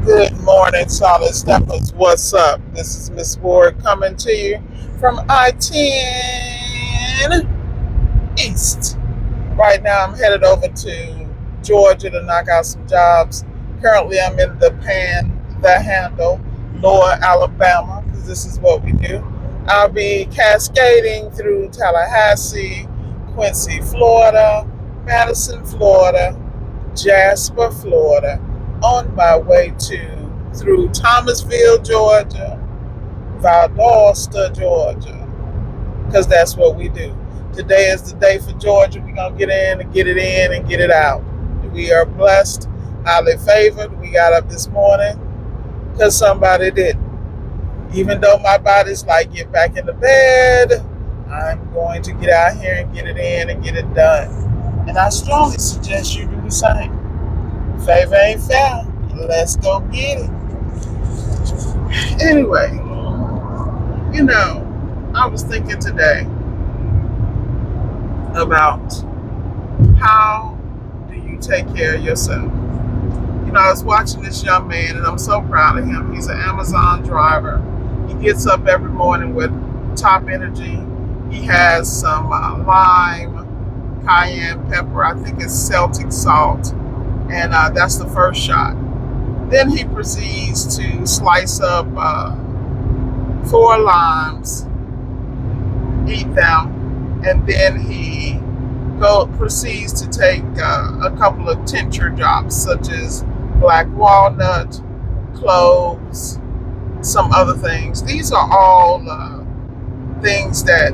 Good morning, Solid Steppers. What's up? This is Miss Ward coming to you from I-10 East. Right now, I'm headed over to Georgia to knock out some jobs. Currently, I'm in the handle, Lower Alabama, because this is what we do. I'll be cascading through Tallahassee, Quincy, Florida, Madison, Florida, Jasper, Florida, on my way through Thomasville, Georgia, Valdosta, Georgia, because that's what we do. Today is the day for Georgia. We're going to get in and get it in and get it out. We are blessed, highly favored. We got up this morning because somebody did. Even though my body's like, get back in the bed, I'm going to get out here and get it in and get it done. And I strongly suggest you do the same. Favor ain't fair. Let's go get it. Anyway, I was thinking today about how do you take care of yourself. I was watching this young man and I'm so proud of him. He's an Amazon driver. He gets up every morning with top energy. He has some lime, cayenne pepper, I think it's Celtic salt, and that's the first shot. Then he proceeds to slice up 4 limes, eat them, and then he proceeds to take a couple of tincture drops, such as black walnut, cloves, some other things. These are all things that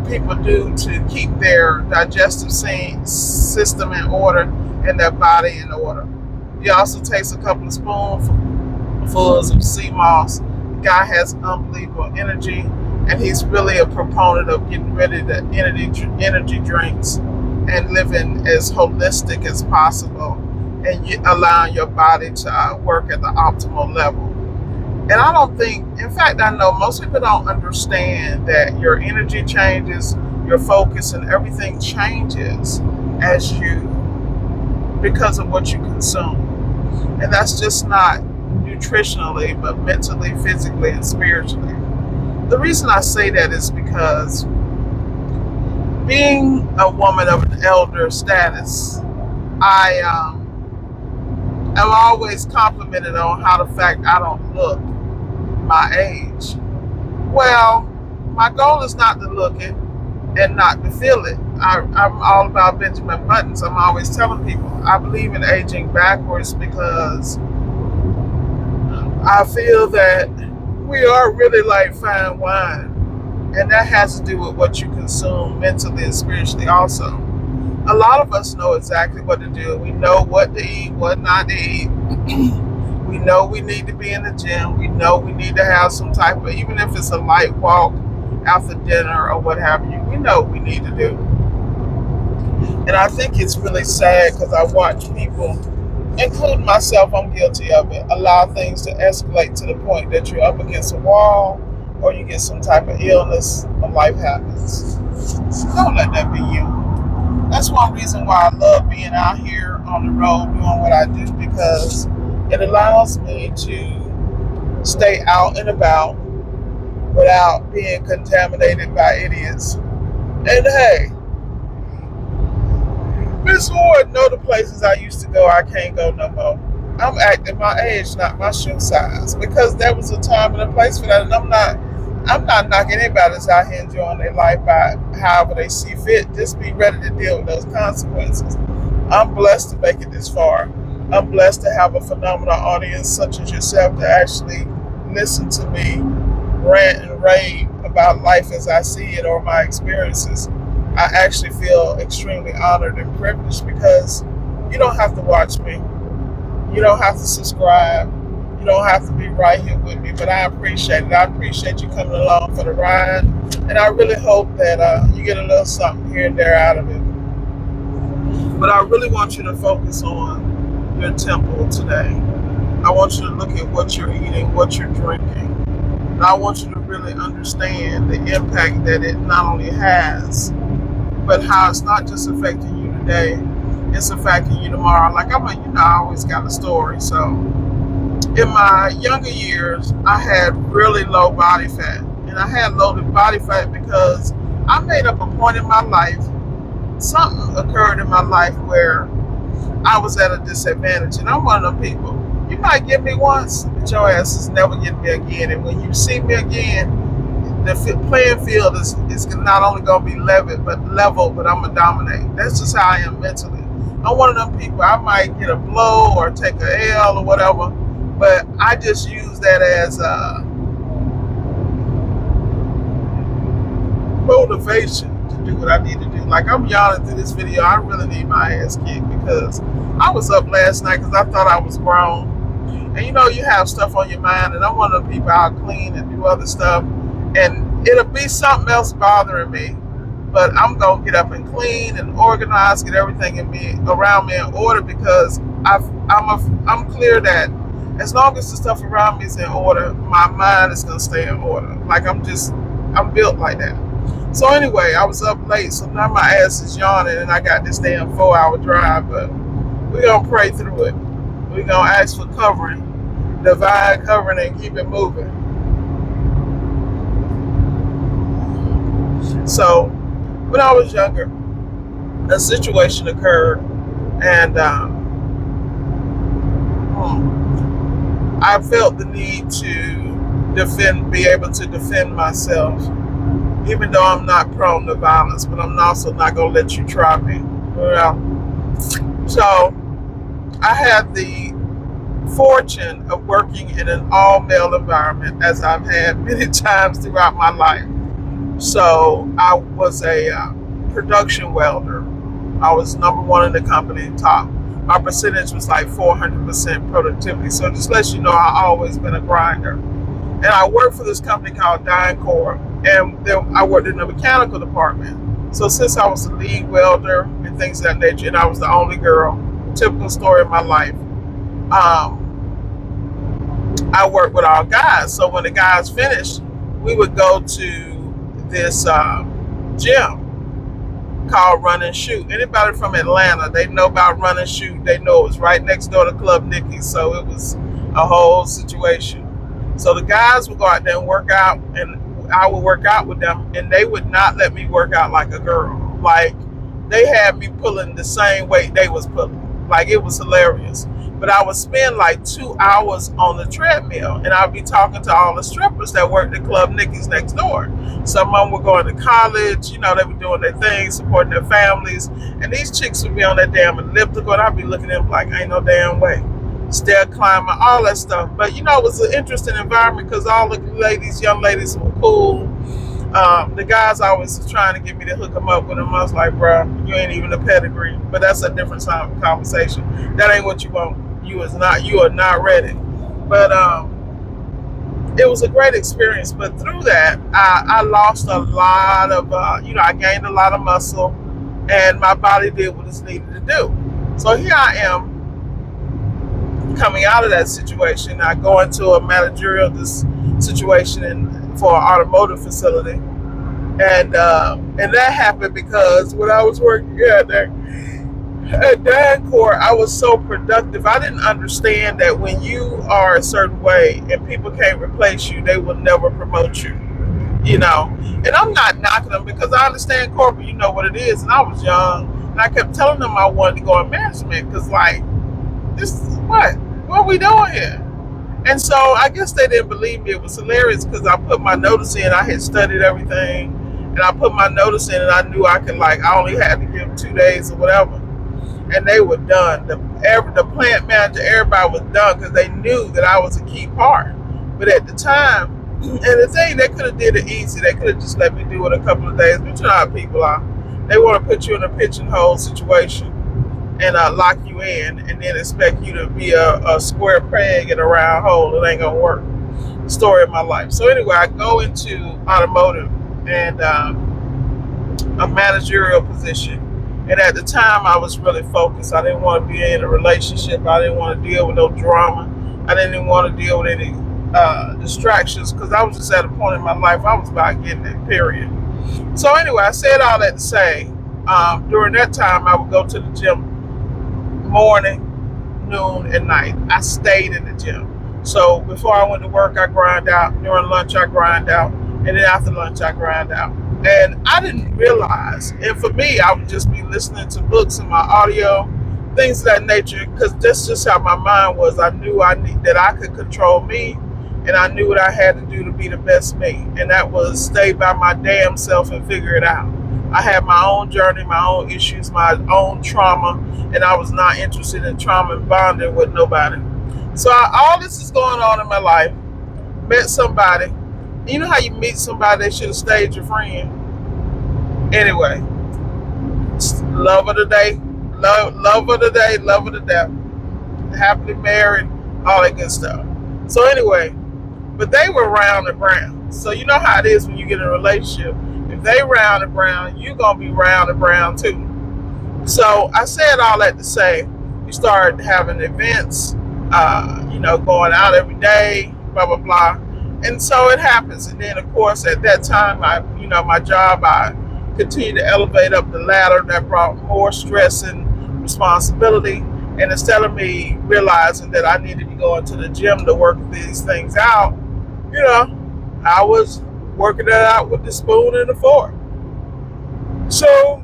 people do to keep their digestive system in order and their body in order. He also takes a couple of spoonfuls of sea moss. The guy has unbelievable energy, and he's really a proponent of getting rid of the energy drinks and living as holistic as possible and allowing your body to work at the optimal level. And I don't think, in fact, I know most people don't understand that your energy changes, your focus and everything changes because of what you consume. And that's just not nutritionally, but mentally, physically, and spiritually. The reason I say that is because being a woman of an elder status, I am always complimented on how the fact I don't look my age. Well, my goal is not to look it and not to feel it. I'm all about Benjamin Buttons. I'm always telling people I believe in aging backwards because I feel that we are really like fine wine, and that has to do with what you consume mentally and spiritually also. A lot of us know exactly what to do. We know what to eat, what not to eat. We know we need to be in the gym. We know we need to have some type of, even if it's a light walk after dinner or what have you, we know what we need to do. And I think it's really sad because I watch people, including myself, I'm guilty of it, allow things to escalate to the point that you're up against a wall or you get some type of illness or life happens. Don't let that be you. That's one reason why I love being out here on the road doing what I do, because it allows me to stay out and about without being contaminated by idiots. And hey, Miss Ward know the places I used to go, I can't go no more. I'm acting my age, not my shoe size, because there was a time and a place for that, and I'm not knocking anybody that's out here enjoying their life by however they see fit. Just be ready to deal with those consequences. I'm blessed to make it this far. I'm blessed to have a phenomenal audience such as yourself to actually listen to me rant and rave about life as I see it or my experiences. I actually feel extremely honored and privileged because you don't have to watch me. You don't have to subscribe. You don't have to be right here with me, but I appreciate it. I appreciate you coming along for the ride, and I really hope that you get a little something here and there out of it. But I really want you to focus on your temple today. I want you to look at what you're eating, what you're drinking. And I want you to really understand the impact that it not only has, but how it's not just affecting you today, it's affecting you tomorrow. Like I always got a story, so In my younger years, I had really low body fat. And I had low body fat because I made up a point in my life. Something occurred in my life where I was at a disadvantage. And I'm one of them people. You might get me once, but your ass is never getting me again. And when you see me again, the playing field is not only going to be level, but I'm going to dominate. That's just how I am mentally. I'm one of them people. I might get a blow or take a L or whatever, but I just use that as motivation to do what I need to do. Like, I'm yawning through this video. I really need my ass kicked because I was up last night because I thought I was grown. And you know, you have stuff on your mind, and I'm one of the people I'll clean and do other stuff, and it'll be something else bothering me. But I'm gonna get up and clean and organize, get everything in me around me in order because I'm clear that as long as the stuff around me is in order, my mind is gonna stay in order. Like I'm built like that. So anyway, I was up late, so now my ass is yawning, and I got this damn 4-hour drive. But we're gonna pray through it. We're gonna ask for covering, divine covering, and keep it moving. So when I was younger, a situation occurred, and I felt the need to be able to defend myself, even though I'm not prone to violence, but I'm also not going to let you try me. Well, so I had the fortune of working in an all-male environment, as I've had many times throughout my life. So I was a production welder. I was number one in the company, top. My percentage was like 400% productivity. So just let you know, I've always been a grinder. And I worked for this company called DynCorp, and then I worked in the mechanical department. So since I was the lead welder and things of that nature, and I was the only girl, typical story of my life, I worked with all guys. So when the guys finished, we would go to this gym called Run and Shoot. Anybody from Atlanta, they know about Run and Shoot. They know it was right next door to Club Nicky's, so it was a whole situation. So the guys would go out there and work out, and I would work out with them, and they would not let me work out like a girl. Like, they had me pulling the same weight they was pulling. Like, it was hilarious. But I would spend like 2 hours on the treadmill, and I'd be talking to all the strippers that worked at Club Nicky's next door. Some of them were going to college, you know, they were doing their thing, supporting their families, and these chicks would be on that damn elliptical, and I'd be looking at them like, ain't no damn way. Stair climbing, all that stuff. But you know, it was an interesting environment because all the ladies, young ladies, were cool. The guys always was trying to get me to hook them up with them. I was like, bro, you ain't even a pedigree. But that's a different time of conversation. That ain't what you want. You are not ready. But it was a great experience. But through that, I lost a lot of, I gained a lot of muscle, and my body did what it's needed to do. So here I am, coming out of that situation. I go into a managerial situation for an automotive facility, and that happened because when I was working at DynCorp, I was so productive. I didn't understand that when you are a certain way and people can't replace you, they will never promote you. You know, and I'm not knocking them because I understand corporate. You know what it is, and I was young, and I kept telling them I wanted to go in management because, like, this is what are we doing here? And so I guess they didn't believe me. It was hilarious because I put my notice in. I had studied everything, and I put my notice in, and I knew I could, like, I only had to give 2 days or whatever, and they were done. The plant manager, everybody was done because they knew that I was a key part. But at the time, and the thing, they could have did it easy. They could have just let me do it a couple of days. But you know how people are. They want to put you in a pigeonhole situation and lock you in, and then expect you to be a square peg in a round hole. It ain't gonna work. Story of my life. So anyway, I go into automotive and a managerial position. And at the time, I was really focused. I didn't want to be in a relationship. I didn't want to deal with no drama. I didn't even want to deal with any distractions because I was just at a point in my life I was about getting it, period. So anyway, I said all that to say, during that time, I would go to the gym morning, noon, and night. I stayed in the gym. So before I went to work, I grind out. During lunch, I grind out. And then after lunch, I grind out. And I didn't realize. And for me, I would just be listening to books and my audio, things of that nature, because that's just how my mind was. I knew that I could control me, and I knew what I had to do to be the best me. And that was stay by my damn self and figure it out. I had my own journey, my own issues, my own trauma, and I was not interested in trauma and bonding with nobody. So all this is going on in my life. Met somebody. You know how you meet somebody that should have stayed your friend? Anyway, love of the day, love of the day, love of the devil. Happily married, all that good stuff. So anyway, but they were round and brown. So you know how it is when you get in a relationship. If they round and brown, you gonna be round and brown too. So I said all that to say, we started having events, going out every day, blah blah blah, and so it happens. And then of course at that time, my job, I continued to elevate up the ladder. That brought more stress and responsibility. And instead of me realizing that I needed to go into the gym to work these things out, I was working it out with the spoon and the fork. So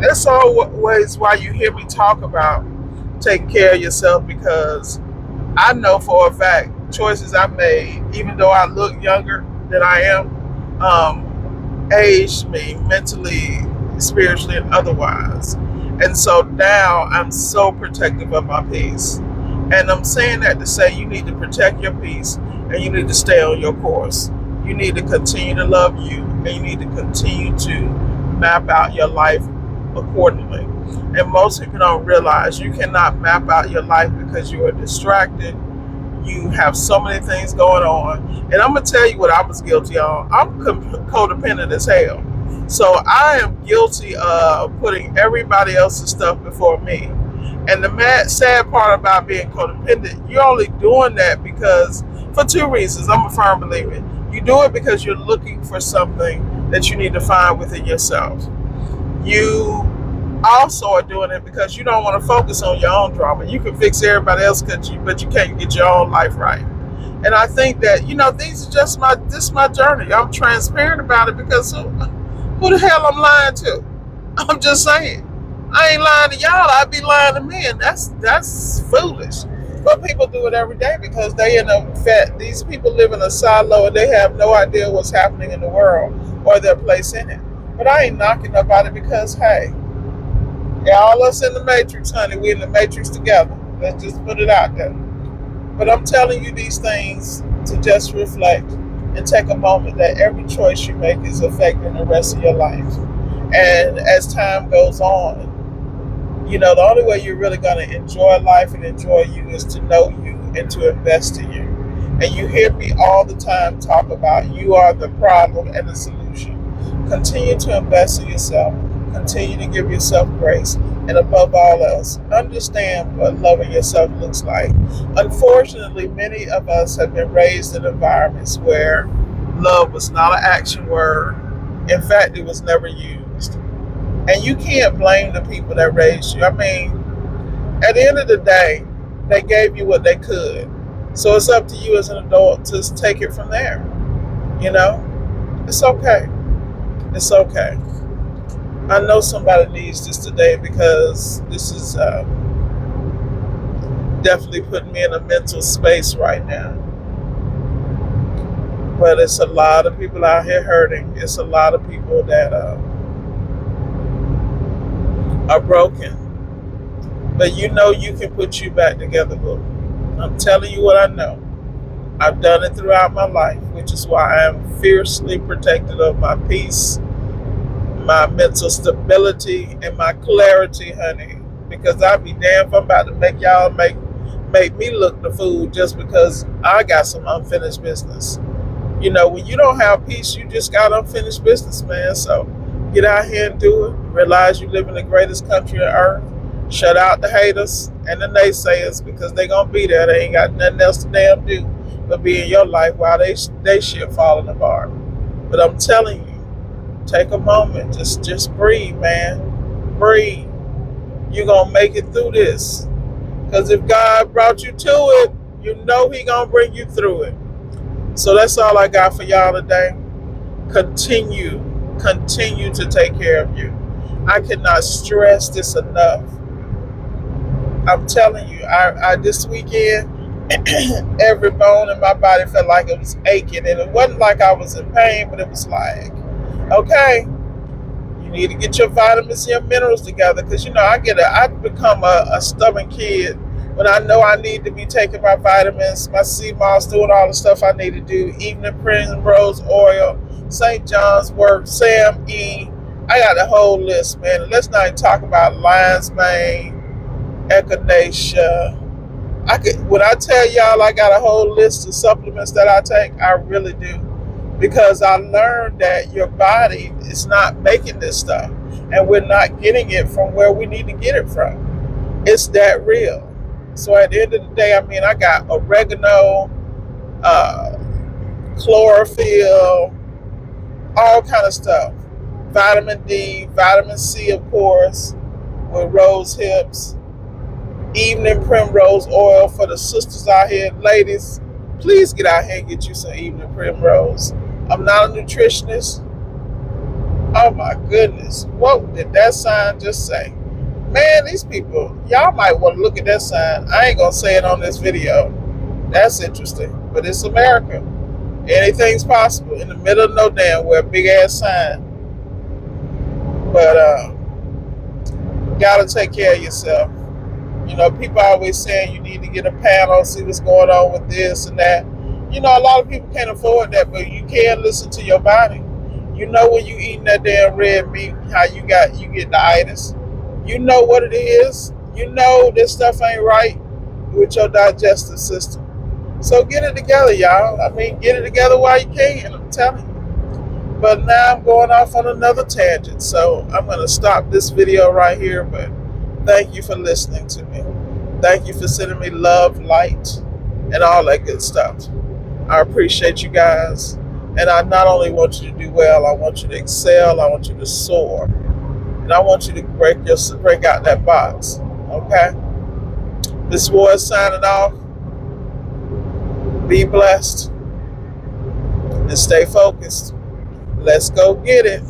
that's always why you hear me talk about taking care of yourself, because I know for a fact choices I made, even though I look younger than I am, aged me mentally, spiritually, and otherwise. And so now I'm so protective of my peace. And I'm saying that to say you need to protect your peace and you need to stay on your course. You need to continue to love you, and you need to continue to map out your life accordingly. And most people don't realize you cannot map out your life because you are distracted. You have so many things going on. And I'm going to tell you what I was guilty of. I'm codependent as hell. So I am guilty of putting everybody else's stuff before me. And the sad part about being codependent, you're only doing that because, for two reasons. I'm a firm believer. You do it because you're looking for something that you need to find within yourself. You also are doing it because you don't want to focus on your own drama. You can fix everybody else, but you can't get your own life right. And I think that, these are just my journey. I'm transparent about it because who the hell I'm lying to? I'm just saying. I ain't lying to y'all. I'd be lying to me, and that's foolish. But people do it every day because these people live in a silo and they have no idea what's happening in the world or their place in it. But I ain't knocking nobody because, hey, all us in the Matrix, honey, we in the Matrix together. Let's just put it out there. But I'm telling you these things to just reflect and take a moment that every choice you make is affecting the rest of your life. And as time goes on, the only way you're really going to enjoy life and enjoy you is to know you and to invest in you. And you hear me all the time talk about you are the problem and the solution. Continue to invest in yourself. Continue to give yourself grace. And above all else, understand what loving yourself looks like. Unfortunately, many of us have been raised in environments where love was not an action word. In fact, it was never used. And you can't blame the people that raised you. I mean, at the end of the day, they gave you what they could. So it's up to you as an adult to take it from there. It's okay. It's okay. I know somebody needs this today because this is definitely putting me in a mental space right now. But it's a lot of people out here hurting. It's a lot of people that are broken. But you can put you back together, boo. I'm telling you what I know. I've done it throughout my life, which is why I am fiercely protective of my peace, my mental stability, and my clarity, honey. Because I'd be damned if I'm about to make y'all make me look the fool just because I got some unfinished business. When you don't have peace, you just got unfinished business, man. So get out here and do it. Realize you live in the greatest country on earth. Shut out the haters and the naysayers because they gonna be there. They ain't got nothing else to damn do but be in your life while they shit falling apart. But I'm telling you, take a moment. Just breathe, man. Breathe. You're gonna make it through this. Because if God brought you to it, you know He gonna bring you through it. So that's all I got for y'all today. Continue to take care of you. I cannot stress this enough. I'm telling you, I this weekend, every bone in my body felt like it was aching, and it wasn't like I was in pain, but it was like, okay, you need to get your vitamins and your minerals together, because I become a stubborn kid when I know I need to be taking my vitamins, my sea moss, doing all the stuff I need to do, evening primrose oil, St. John's wort, Sam E. I got a whole list, man. And let's not even talk about lion's mane, echinacea. When I tell y'all I got a whole list of supplements that I take, I really do. Because I learned that your body is not making this stuff, and we're not getting it from where we need to get it from. It's that real. So at the end of the day, I got oregano, uh, chlorophyll, all kind of stuff. Vitamin D, vitamin C, of course, with rose hips, evening primrose oil for the sisters out here. Ladies, please get out here and get you some evening primrose. I'm not a nutritionist. Oh my goodness. What did that sign just say? Man, these people, y'all might want to look at that sign. I ain't going to say it on this video. That's interesting. But it's America. Anything's possible in the middle of no damn where, big ass sign. But gotta take care of yourself. People always saying you need to get a panel, see what's going on with this and that. A lot of people can't afford that, but you can listen to your body. When you eating that damn red meat, how you get the itis. You know what it is. This stuff ain't right with your digestive system. So get it together, y'all. Get it together while you can. I'm telling you. But now I'm going off on another tangent, so I'm going to stop this video right here. But thank you for listening to me. Thank you for sending me love, light, and all that good stuff. I appreciate you guys. And I not only want you to do well, I want you to excel, I want you to soar. And I want you to break out that box. Okay? This was signing off. Be blessed and stay focused. Let's go get it.